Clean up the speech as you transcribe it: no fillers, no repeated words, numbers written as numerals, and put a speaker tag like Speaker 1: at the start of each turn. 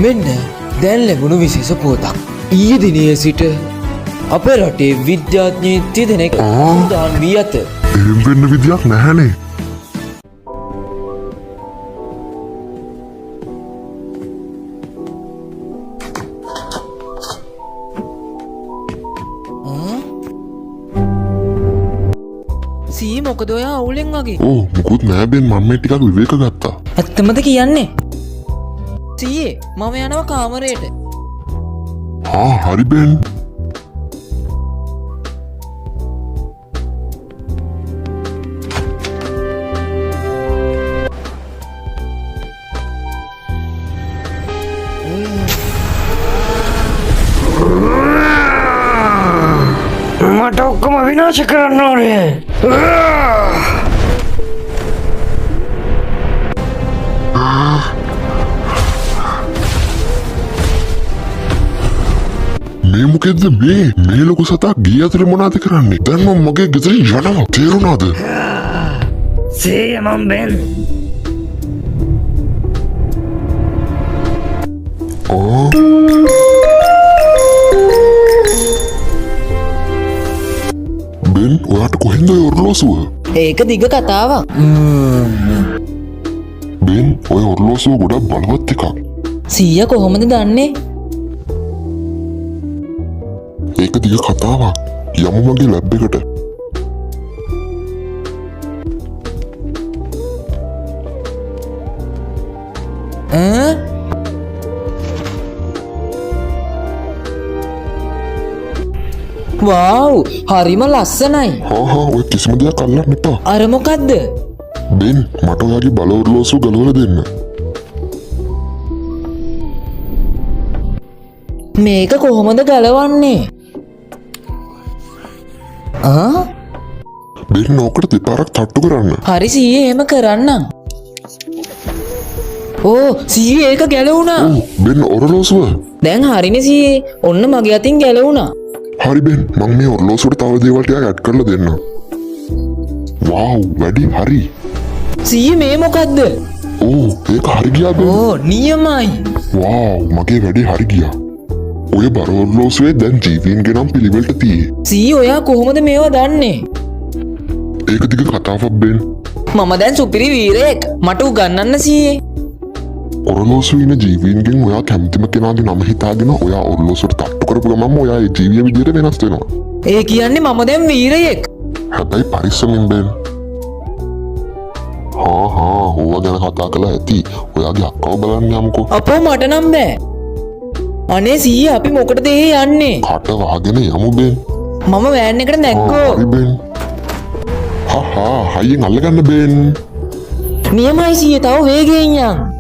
Speaker 1: මෙන්න දැන් ලැබුණු විශේෂ පුවතක්. ඊයේ දිනේ සිට අපේ රටේ විද්‍යාඥයෝ තිදෙනෙක් උදාන් වී ඇත.
Speaker 2: එහෙම වෙන්න විදියක් නැහැනේ.
Speaker 1: සී මොකද ඔයා අවුලෙන් වගේ?
Speaker 2: ඕ මුකුත් නෑ බෙන් මම මේ ටිකක් විවේක ගත්තා.
Speaker 1: ඇත්තමද කියන්නේ? සීයේ මම යනවා කාමරයට.
Speaker 2: හරි බෙන්.
Speaker 3: මට ඔක්කොම විනාශ කරන්න ඕනේ.
Speaker 2: මේ මොකෙද්ද මේ ලොකු සතා ගිය අතරේ මොනවද කරන්නේ? දැන් මම මගේ ගෙදරින් යනවා. තේරුණාද?
Speaker 3: සීය මම බෙන්.
Speaker 2: බෙන් ඔයාට කොහෙන්ද ඔය ඔරලෝසුව?
Speaker 1: ඒක දිග කතාවක්.
Speaker 2: බෙන් ඔය ඔරලෝසුව ගොඩක් බලවත් එකක්.
Speaker 1: සීයා කොහොමද දන්නේ?
Speaker 2: ඒක දිග කතාවක්. යමු මගේ ලැබ් එකට.
Speaker 1: වව් හරිම ලස්සනයි.
Speaker 2: ඔය කිසිම දෙයක් අල්ලන්න එපා.
Speaker 1: අර මොකද්ද?
Speaker 2: බෙන් මට ඔයාගේ බල ඔරලෝසුව ගලවලා දෙන්න.
Speaker 1: මේක කොහොමද ගලවන්නේ?
Speaker 2: බෙන් ඕකට දෙපාරක් තට්ටු කරන්න.
Speaker 1: හරි සීයේ එහෙම කරන්නම්. ඕ සීයේ ඒක ගැලවුණා.
Speaker 2: බෙන් ඔරලෝසුව.
Speaker 1: දැන් හරිනේ සීයේ. ඔන්න මගේ අතින් ගැලවුණා.
Speaker 2: හරි බෙන් මම මේ ඔරලෝසුවට තව දේවල් ටිකක් ඇඩ් කරලා දෙන්නම්. වව් වැඩි හරි.
Speaker 1: සීයේ මේ මොකද්ද?
Speaker 2: ඒක හරි ගියා බෙන්.
Speaker 1: නියමයි.
Speaker 2: වව් මගේ වැඩි හරි ගියා. ඔය බර ඔරලෝසුවේ දැන් ජීවීන්ගේ නම් පිළිවෙලට තියෙයි.
Speaker 1: සීයේ ඔයා කොහොමද මේවා දන්නේ?
Speaker 2: ඒක දිග කතාවක් බෙන්.
Speaker 1: මම දැන් සුපිරි වීරයෙක්. මට උගන්වන්න සීයේ.
Speaker 2: ඔරලෝසුවේ ඉන්න ජීවීන්ගෙන් ඔයා කැමතිම කෙනාගේ නම හිතාගෙන ඔයා ඔරලෝසුවට තට්ටු කරපු ගමන්ම ඔයා ඒ ජීවිය විදියට වෙනස් වෙනවා.
Speaker 1: ඒ කියන්නේ මම දැන් වීරයෙක්.
Speaker 2: හැබැයි පරිස්සමින් බෙන්. ඕවා ගැන කතා කළා ඇති. ඔයාගේ අක්කව බලන්න යමුකෝ.
Speaker 1: අපෝ මට නම් බෑ. අනේ සීයේ අපි මොකටද යන්නේ?
Speaker 2: කට වහගෙන යමු බෙන්.
Speaker 1: මම වෑන් එකට නැග්ගෝ.
Speaker 2: හරි බෙන්. හයියෙන් අල්ලගන්න බෙන්.
Speaker 1: නියමයි සීයේ තව වේගයෙන් යන්න.